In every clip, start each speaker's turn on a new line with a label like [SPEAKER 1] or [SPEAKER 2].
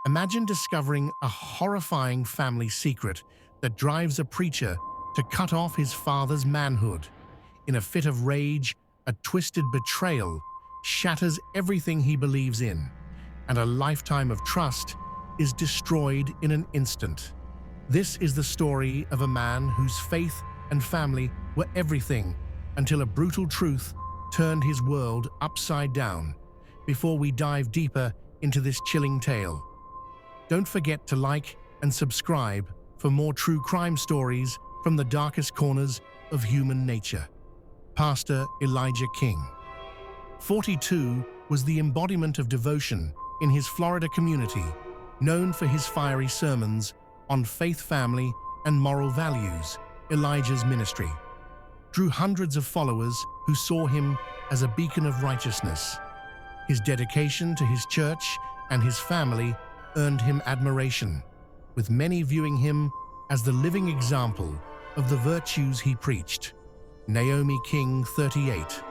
[SPEAKER 1] Imagine discovering a horrifying family secret that drives a preacher to cut off his father's manhood. In a fit of rage, a twisted betrayal shatters everything he believes in, and a lifetime of trust is destroyed in an instant. This is the story of a man whose faith and family were everything until a brutal truth turned his world upside down. Before we dive deeper into this chilling tale, don't forget to like and subscribe for more true crime stories from the darkest corners of human nature. Pastor Elijah King, 42, was the embodiment of devotion in his Florida community, known for his fiery sermons on faith, family, and moral values. Elijah's ministry drew hundreds of followers who saw him as a beacon of righteousness. His dedication to his church and his family earned him admiration, with many viewing him as the living example of the virtues he preached. Naomi King, 38,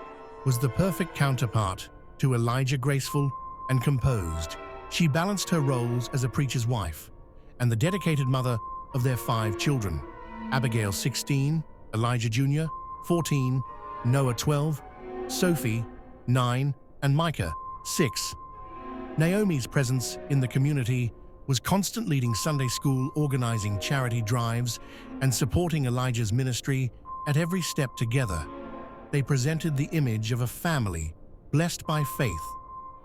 [SPEAKER 1] was the perfect counterpart to Elijah, graceful and composed. She balanced her roles as a preacher's wife and the dedicated mother of their 5 children: Abigail, 16, Elijah Jr., 14, Noah, 12, Sophie, 9, and Micah, 6. Naomi's presence in the community was constant, leading Sunday school, organizing charity drives, and supporting Elijah's ministry at every step. Together, they presented the image of a family blessed by faith,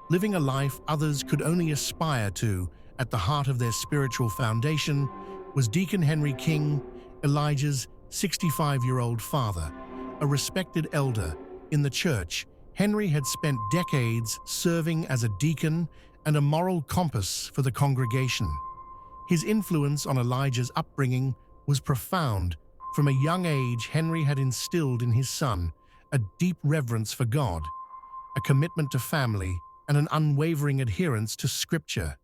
[SPEAKER 1] living a life others could only aspire to. At the heart of their spiritual foundation was Deacon Henry King, Elijah's 65-year-old father, a respected elder in the church. Henry had spent decades serving as a deacon and a moral compass for the congregation. His influence on Elijah's upbringing was profound. From a young age, Henry had instilled in his son a deep reverence for God, a commitment to family, and an unwavering adherence to Scripture.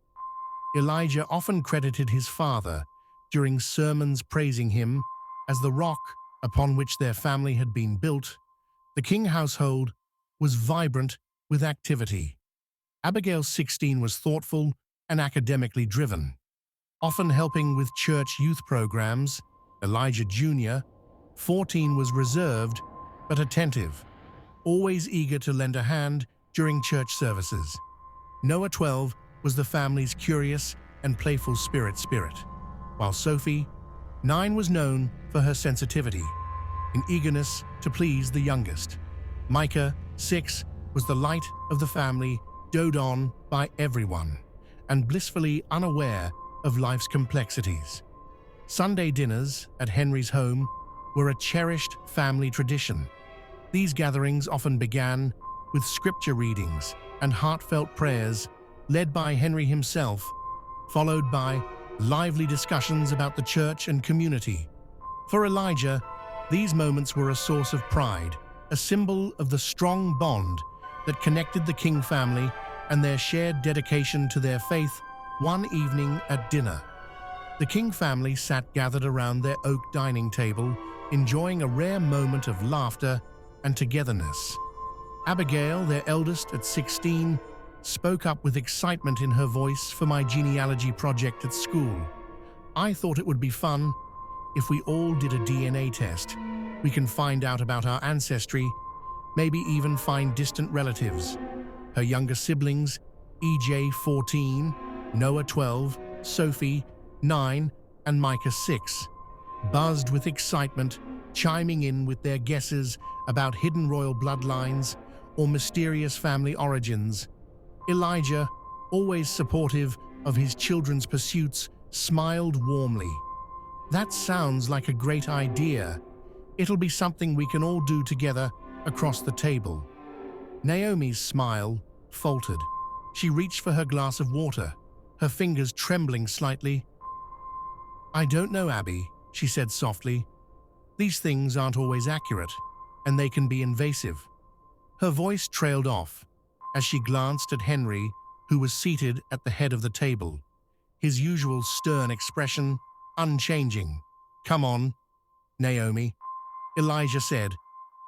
[SPEAKER 1] Elijah often credited his father during sermons, praising him as the rock upon which their family had been built. The King household was vibrant with activity. Abigail, 16, was thoughtful and academically driven, often helping with church youth programs. Elijah Jr., 14, was reserved but attentive, always eager to lend a hand during church services. Noah, 12, was the family's curious and playful spirit, while Sophie, 9, was known for her sensitivity and eagerness to please the youngest. Micah, 6, was the light of the family, doted on by everyone, and blissfully unaware of life's complexities. Sunday dinners at Henry's home were a cherished family tradition. These gatherings often began with scripture readings and heartfelt prayers led by Henry himself, followed by lively discussions about the church and community. For Elijah, these moments were a source of pride, a symbol of the strong bond that connected the King family and their shared dedication to their faith. One evening at dinner, the King family sat gathered around their oak dining table, enjoying a rare moment of laughter and togetherness. Abigail, their eldest at 16, spoke up with excitement in her voice. "For my genealogy project at school, I thought it would be fun if we all did a DNA test. We can find out about our ancestry, maybe even find distant relatives." Her younger siblings, EJ, 14, Noah, 12, Sophie, 9, and Micah, 6, buzzed with excitement, chiming in with their guesses about hidden royal bloodlines or mysterious family origins. Elijah, always supportive of his children's pursuits, smiled warmly. "That sounds like a great idea. It'll be something we can all do together across the table." Naomi's smile faltered. She reached for her glass of water, her fingers trembling slightly. "I don't know, Abby," she said softly. "These things aren't always accurate, and they can be invasive." Her voice trailed off as she glanced at Henry, who was seated at the head of the table, his usual stern expression unchanging. "Come on, Naomi," Elijah said,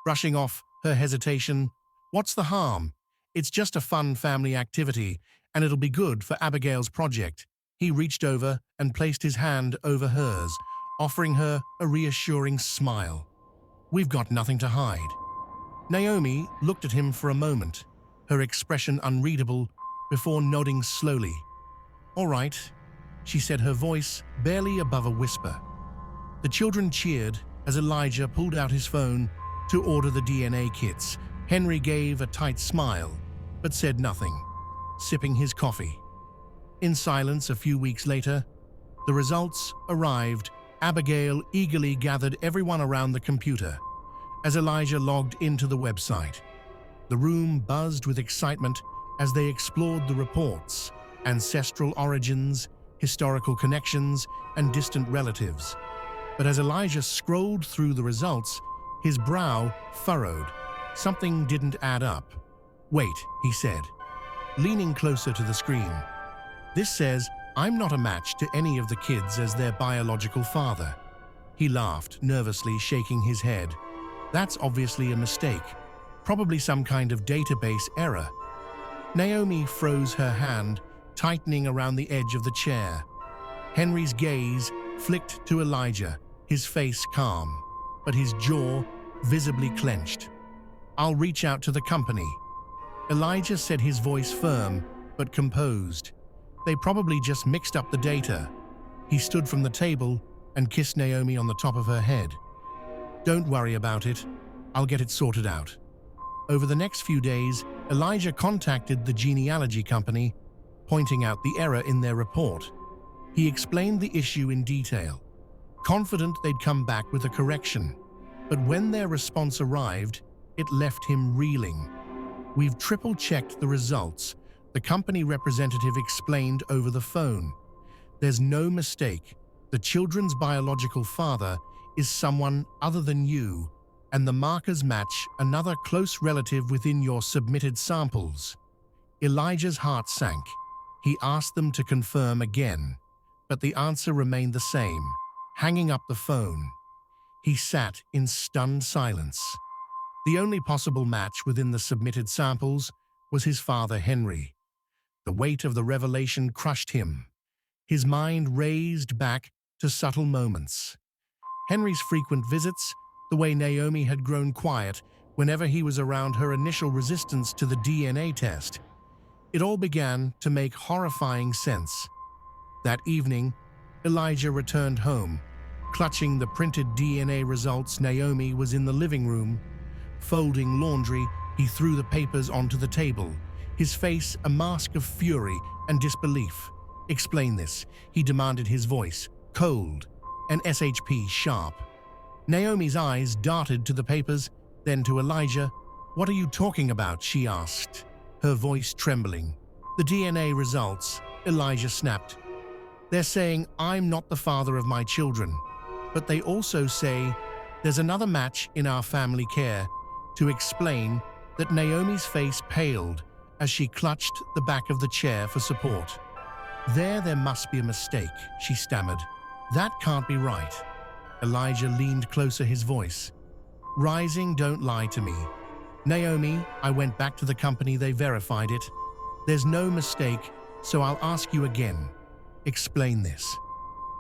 [SPEAKER 1] brushing off her hesitation. "What's the harm? It's just a fun family activity, and it'll be good for Abigail's project." He reached over and placed his hand over hers, offering her a reassuring smile. "We've got nothing to hide." Naomi looked at him for a moment, her expression unreadable, before nodding slowly. "All right," she said, her voice barely above a whisper. The children cheered as Elijah pulled out his phone to order the DNA kits. Henry gave a tight smile, but said nothing, sipping his coffee. In silence, a few weeks later, the results arrived. Abigail eagerly gathered everyone around the computer as Elijah logged into the website. The room buzzed with excitement as they explored the reports, ancestral origins, historical connections, and distant relatives. But as Elijah scrolled through the results, his brow furrowed. Something didn't add up. "Wait," he said, leaning closer to the screen. "This says I'm not a match to any of the kids as their biological father." He laughed, nervously shaking his head. "That's obviously a mistake, probably some kind of database error." Naomi froze her hand, tightening around the edge of the chair. Henry's gaze flicked to Elijah, his face calm, but his jaw visibly clenched. "I'll reach out to the company." Elijah said, his voice firm but composed. "They probably just mixed up the data." He stood from the table and kissed Naomi on the top of her head. "Don't worry about it. I'll get it sorted out." Over the next few days, Elijah contacted the genealogy company, pointing out the error in their report. He explained the issue in detail, confident they'd come back with a correction. But when their response arrived, it left him reeling. "We've triple-checked the results," the company representative explained over the phone. "There's no mistake. The children's biological father is someone other than you, and the markers match another close relative within your submitted samples." Elijah's heart sank. He asked them to confirm again, but the answer remained the same. Hanging up the phone, he sat in stunned silence. The only possible match within the submitted samples was his father, Henry. The weight of the revelation crushed him. His mind raced back to subtle moments. Henry's frequent visits, the way Naomi had grown quiet whenever he was around, her initial resistance to the DNA test. It all began to make horrifying sense. That evening, Elijah returned home. Clutching the printed DNA results, Naomi was in the living room. Folding laundry, he threw the papers onto the table, his face a mask of fury and disbelief. "Explain this," he demanded, his voice cold and SHP sharp. Naomi's eyes darted to the papers, then to Elijah. "What are you talking about?" she asked, her voice trembling. "The DNA results," Elijah snapped. "They're saying I'm not the father of my children, but they also say there's another match in our family care." To explain that, Naomi's face paled as she clutched the back of the chair for support. There must be a mistake," she stammered. "That can't be right." Elijah leaned closer, his voice rising. "Don't lie to me, Naomi. I went back to the company, they verified it. There's no mistake, so I'll ask you again. Explain this."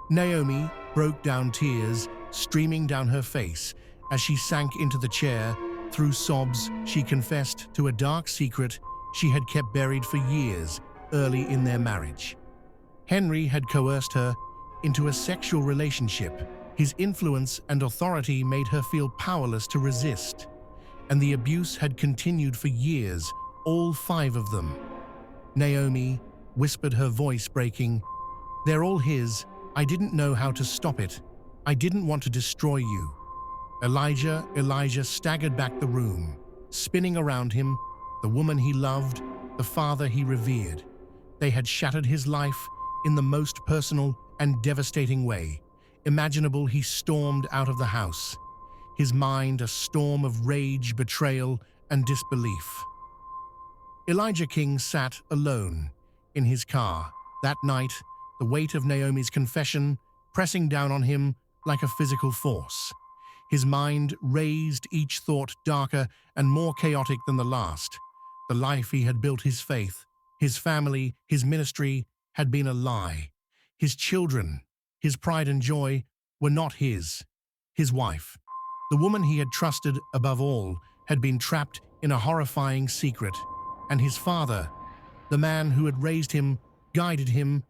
[SPEAKER 1] Naomi broke down, tears streaming down her face as she sank into the chair. Through sobs, she confessed to a dark secret she had kept buried for years early in their marriage. Henry had coerced her into a sexual relationship. His influence and authority made her feel powerless to resist, and the abuse had continued for years, all 5 of them. Naomi whispered, her voice breaking, "They're all his. I didn't know how to stop it. I didn't want to destroy you." Elijah staggered back the room, spinning around him, the woman he loved, the father he revered. They had shattered his life in the most personal and devastating way imaginable. He stormed out of the house, his mind a storm of rage, betrayal, and disbelief. Elijah King sat alone in his car. That night, the weight of Naomi's confession pressing down on him like a physical force. His mind raised, each thought darker and more chaotic than the last. The life he had built, his faith, his family, his ministry, had been a lie. His children, his pride and joy, were not his. His wife, the woman he had trusted above all, had been trapped in a horrifying secret, and his father, the man who had raised him, guided him,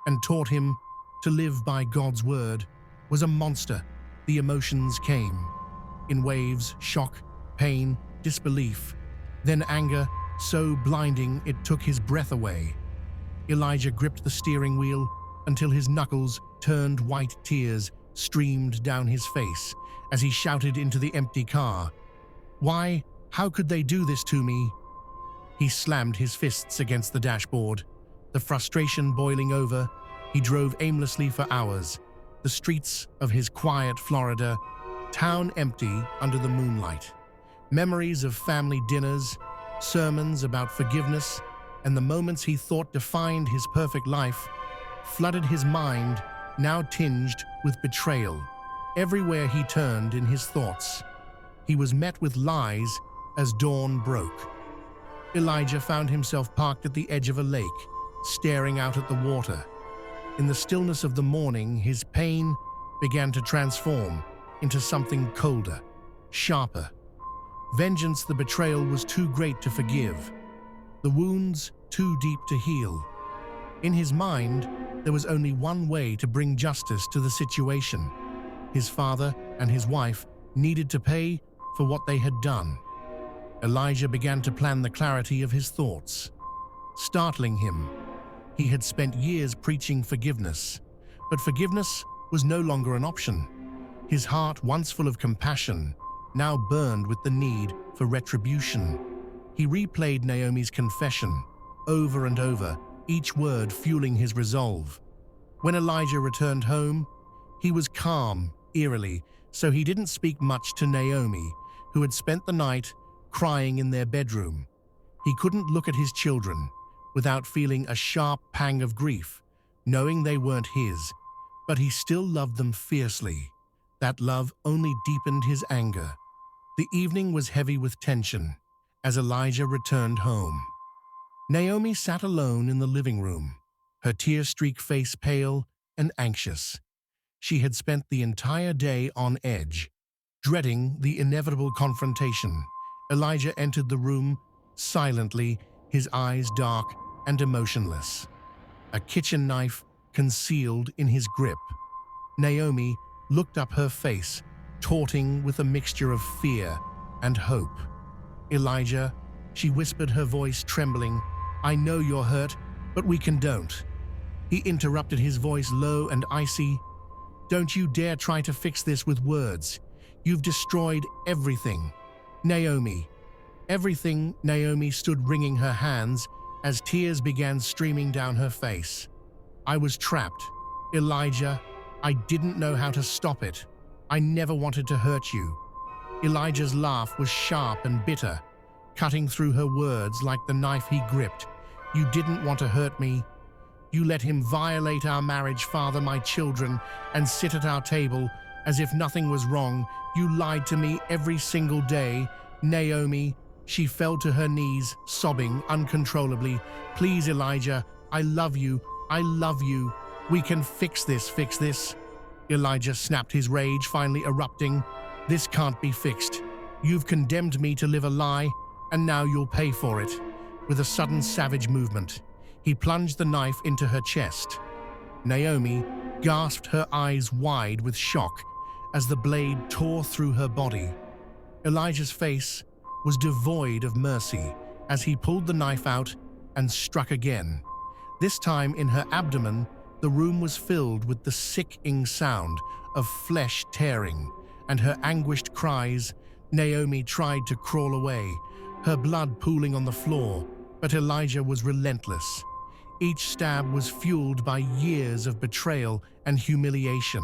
[SPEAKER 1] and taught him to live by God's word, was a monster. The emotions came in waves: shock, pain, disbelief, then anger, so blinding it took his breath away. Elijah gripped the steering wheel until his knuckles turned white. Tears streamed down his face as he shouted into the empty car. "Why? How could they do this to me?" He slammed his fists against the dashboard, the frustration boiling over. He drove aimlessly for hours, the streets of his quiet Florida town empty under the moonlight. Memories of family dinners, sermons about forgiveness, and the moments he thought defined his perfect life flooded his mind, now tinged with betrayal. Everywhere he turned in his thoughts, he was met with lies as dawn broke. Elijah found himself parked at the edge of a lake, staring out at the water. In the stillness of the morning, his pain began to transform into something colder, sharper. Vengeance, the betrayal, was too great to forgive, the wounds too deep to heal. In his mind, there was only one way to bring justice to the situation. His father and his wife needed to pay for what they had done. Elijah began to plan the clarity of his thoughts. Startling him, he had spent years preaching forgiveness, but forgiveness was no longer an option. His heart, once full of compassion, now burned with the need for retribution. He replayed Naomi's confession over and over, each word fueling his resolve. When Elijah returned home, he was calm, eerily, so he didn't speak much to Naomi, who had spent the night crying in their bedroom. He couldn't look at his children without feeling a sharp pang of grief, knowing they weren't his, but he still loved them fiercely. That love only deepened his anger. The evening was heavy with tension as Elijah returned home. Naomi sat alone in the living room, her tear-streaked face pale and anxious. She had spent the entire day on edge, dreading the inevitable confrontation. Elijah entered the room silently, his eyes dark and emotionless, a kitchen knife concealed in his grip. Naomi looked up, her face torting with a mixture of fear and hope. "Elijah," she whispered, her voice trembling, "I know you're hurt, but we don't." He interrupted, his voice low and icy. "Don't you dare try to fix this with words. You've destroyed everything." "Naomi." Everything. Naomi stood wringing her hands as tears began streaming down her face. "I was trapped, Elijah. I didn't know how to stop it. I never wanted to hurt you." Elijah's laugh was sharp and bitter, cutting through her words like the knife he gripped. "You didn't want to hurt me. You let him violate our marriage, father my children, and sit at our table as if nothing was wrong. You lied to me every single day." "Naomi," she fell to her knees, sobbing uncontrollably. "Please, Elijah, I love you. I love you. We can fix this. Elijah snapped, his rage finally erupting. "This can't be fixed. You've condemned me to live a lie, and now you'll pay for it." With a sudden savage movement, he plunged the knife into her chest. Naomi gasped, her eyes wide with shock as the blade tore through her body. Elijah's face was devoid of mercy as he pulled the knife out and struck again. This time in her abdomen. The room was filled with the sickening sound of flesh tearing and her anguished cries. Naomi tried to crawl away, her blood pooling on the floor, but Elijah was relentless. Each stab was fueled by years of betrayal and humiliation.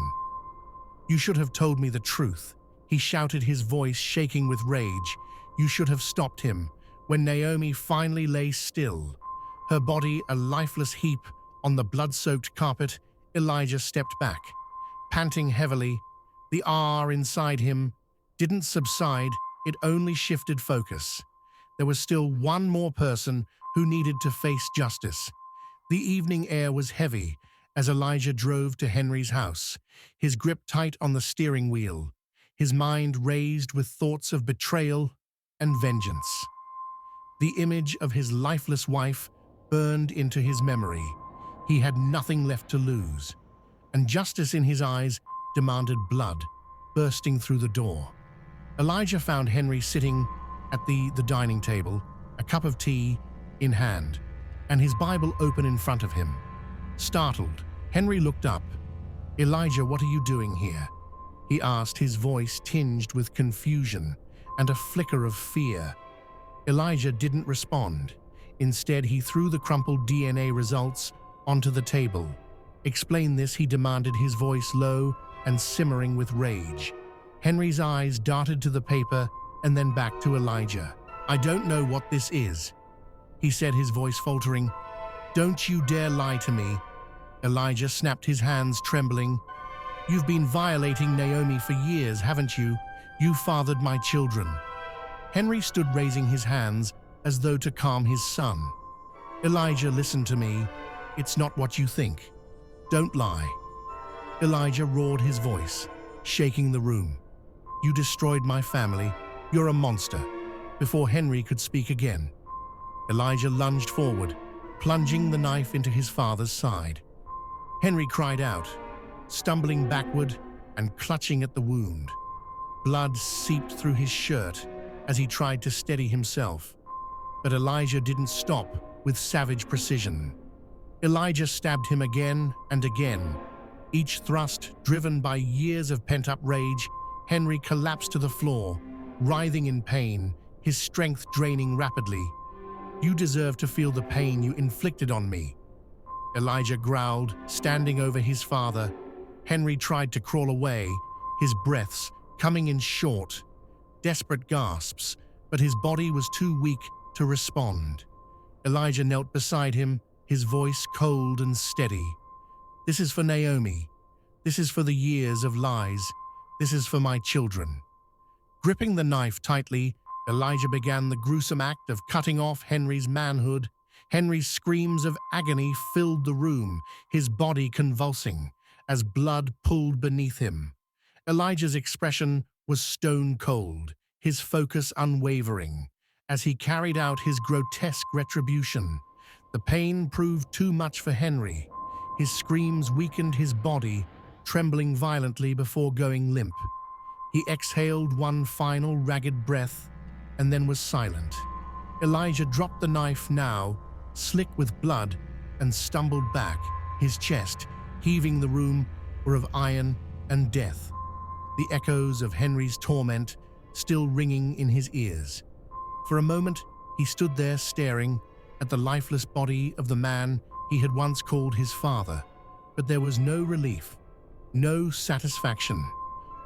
[SPEAKER 1] "You should have told me the truth," he shouted, his voice shaking with rage. "You should have stopped him." When Naomi finally lay still, her body a lifeless heap on the blood-soaked carpet, Elijah stepped back, panting heavily. The awe inside him didn't subside, it only shifted focus. There was still one more person who needed to face justice. The evening air was heavy as Elijah drove to Henry's house, his grip tight on the steering wheel, his mind raised with thoughts of betrayal and vengeance. The image of his lifeless wife burned into his memory. He had nothing left to lose, and justice in his eyes demanded blood, bursting through the door. Elijah found Henry sitting at the dining table, a cup of tea in hand, and his Bible open in front of him. Startled, Henry looked up. "Elijah, what are you doing here?" he asked, his voice tinged with confusion and a flicker of fear. Elijah didn't respond. Instead, he threw the crumpled DNA results onto the table. "Explain this," he demanded, his voice low and simmering with rage. Henry's eyes darted to the paper and then back to Elijah. "I don't know what this is," he said, his voice faltering. "Don't you dare lie to me." Elijah snapped, his hands trembling. "You've been violating Naomi for years, haven't you? You fathered my children." Henry stood, raising his hands as though to calm his son. "Elijah, listen to me. It's not what you think. Don't lie." Elijah roared, his voice shaking the room. "You destroyed my family. You're a monster." Before Henry could speak again, Elijah lunged forward, plunging the knife into his father's side. Henry cried out, stumbling backward and clutching at the wound. Blood seeped through his shirt as he tried to steady himself. But Elijah didn't stop with savage precision. Elijah stabbed him again and again. Each thrust driven by years of pent-up rage. Henry collapsed to the floor, writhing in pain, his strength draining rapidly. "You deserve to feel the pain you inflicted on me," Elijah growled, standing over his father. Henry tried to crawl away, his breaths coming in short, desperate gasps, but his body was too weak to respond. Elijah knelt beside him, his voice cold and steady. "This is for Naomi. This is for the years of lies. This is for my children." Gripping the knife tightly, Elijah began the gruesome act of cutting off Henry's manhood. Henry's screams of agony filled the room, his body convulsing as blood pooled beneath him. Elijah's expression was stone cold, his focus unwavering, as he carried out his grotesque retribution. The pain proved too much for Henry. His screams weakened his body, trembling violently before going limp. He exhaled one final ragged breath and then was silent. Elijah dropped the knife now, slick with blood, and stumbled back, his chest heaving. The room were of iron and death, the echoes of Henry's torment still ringing in his ears. For a moment, he stood there staring at the lifeless body of the man he had once called his father. But there was no relief, no satisfaction,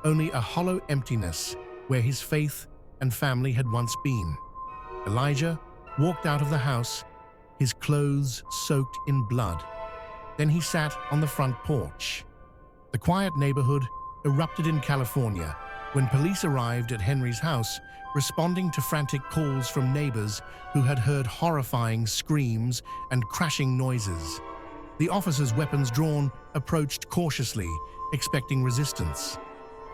[SPEAKER 1] only a hollow emptiness where his faith and family had once been. Elijah walked out of the house, his clothes soaked in blood. Then he sat on the front porch. The quiet neighborhood erupted in California when police arrived at Henry's house, responding to frantic calls from neighbors who had heard horrifying screams and crashing noises. The officers, weapons drawn, approached cautiously, expecting resistance.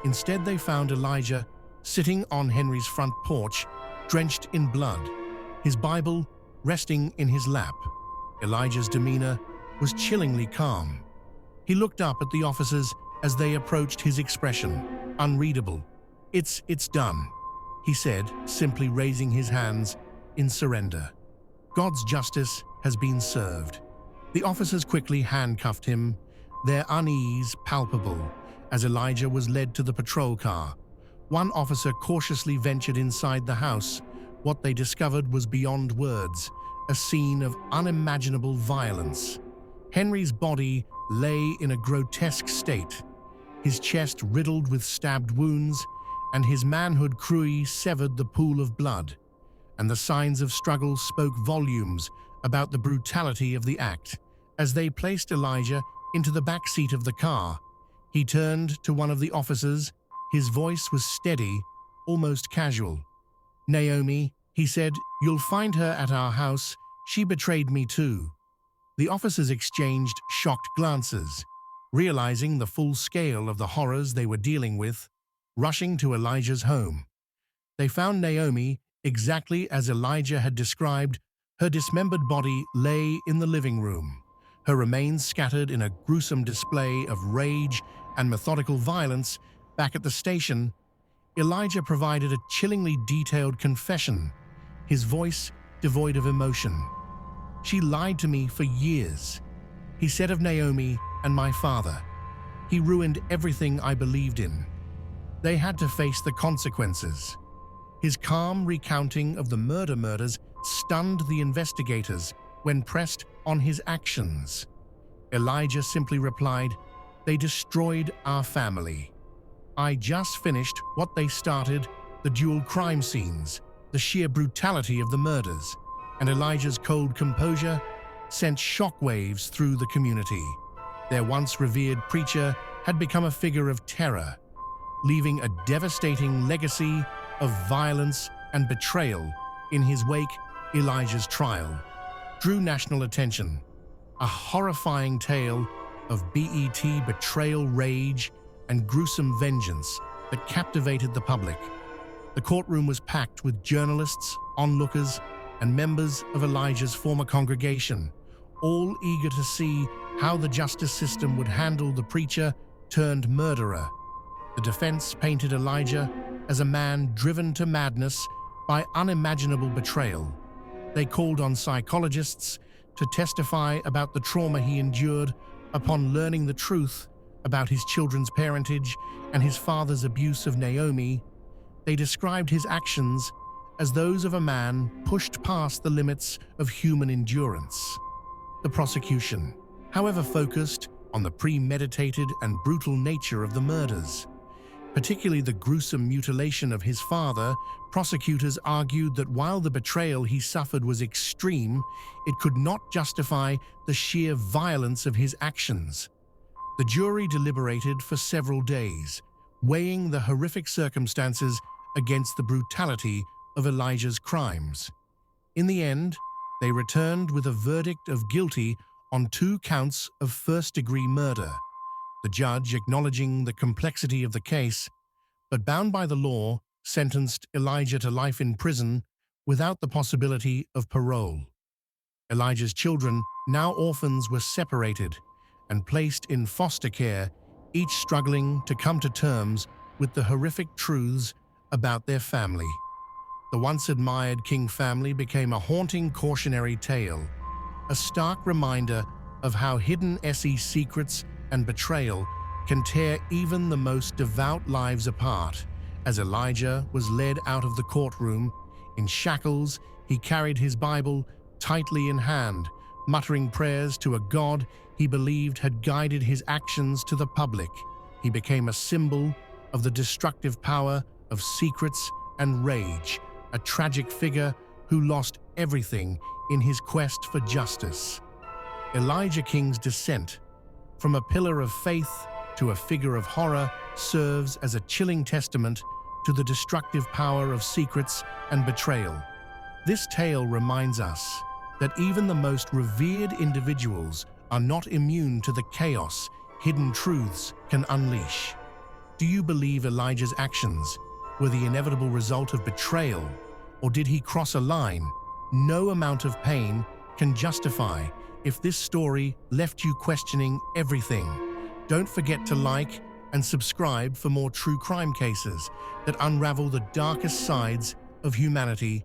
[SPEAKER 1] Instead, they found Elijah sitting on Henry's front porch, drenched in blood, his Bible resting in his lap. Elijah's demeanor was chillingly calm. He looked up at the officers as they approached, his expression unreadable. It's done," he said, simply raising his hands in surrender. "God's justice has been served." The officers quickly handcuffed him, their unease palpable, as Elijah was led to the patrol car. One officer cautiously ventured inside the house. What they discovered was beyond words, a scene of unimaginable violence. Henry's body lay in a grotesque state, his chest riddled with stabbed wounds, and his manhood cruelly severed the pool of blood. And the signs of struggle spoke volumes about the brutality of the act. As they placed Elijah into the back seat of the car, he turned to one of the officers. His voice was steady, almost casual. "Naomi," he said, "you'll find her at our house. She betrayed me too." The officers exchanged shocked glances, realizing the full scale of the horrors they were dealing with. Rushing to Elijah's home, they found Naomi exactly as Elijah had described. Her dismembered body lay in the living room, her remains scattered in a gruesome display of rage and methodical violence. Back at the station, Elijah provided a chillingly detailed confession, his voice devoid of emotion. "She lied to me for years," he said of Naomi and my father. "He ruined everything I believed in. They had to face the consequences." His calm recounting of the murders stunned the investigators when pressed on his actions. Elijah simply replied, "They destroyed our family. I just finished what they started, the dual crime scenes, the sheer brutality of the murders," and Elijah's cold composure sent shockwaves through the community. Their once revered preacher had become a figure of terror, leaving a devastating legacy of violence and betrayal. In his wake, Elijah's trial drew national attention, a horrifying tale of betrayal, rage, and gruesome vengeance that captivated the public. The courtroom was packed with journalists, onlookers, and members of Elijah's former congregation, all eager to see how the justice system would handle the preacher turned murderer. The defense painted Elijah as a man driven to madness by unimaginable betrayal. They called on psychologists to testify about the trauma he endured upon learning the truth about his children's parentage and his father's abuse of Naomi. They described his actions as those of a man pushed past the limits of human endurance. The prosecution, however, focused on the premeditated and brutal nature of the murders, particularly the gruesome mutilation of his father. Prosecutors argued that while the betrayal he suffered was extreme, it could not justify the sheer violence of his actions. The jury deliberated for several days, weighing the horrific circumstances against the brutality of Elijah's crimes. In the end, they returned with a verdict of guilty on 2 counts of first-degree murder. The judge, acknowledging the complexity of the case, but bound by the law, sentenced Elijah to life in prison without the possibility of parole. Elijah's children, now orphans, were separated and placed in foster care, each struggling to come to terms with the horrific truths about their family. The once admired King family became a haunting cautionary tale, a stark reminder of how hidden secrets and betrayal can tear even the most devout lives apart. As Elijah was led out of the courtroom, in shackles, he carried his Bible tightly in hand, muttering prayers to a God he believed had guided his actions to the public. He became a symbol of the destructive power of secrets and rage, a tragic figure who lost everything in his quest for justice. Elijah King's descent from a pillar of faith to a figure of horror serves as a chilling testament to the destructive power of secrets and betrayal. This tale reminds us that even the most revered individuals are not immune to the chaos hidden truths can unleash. Do you believe Elijah's actions were the inevitable result of betrayal, or did he cross a line no amount of pain can justify? If this story left you questioning everything, don't forget to like and subscribe for more true crime cases that unravel the darkest sides of humanity.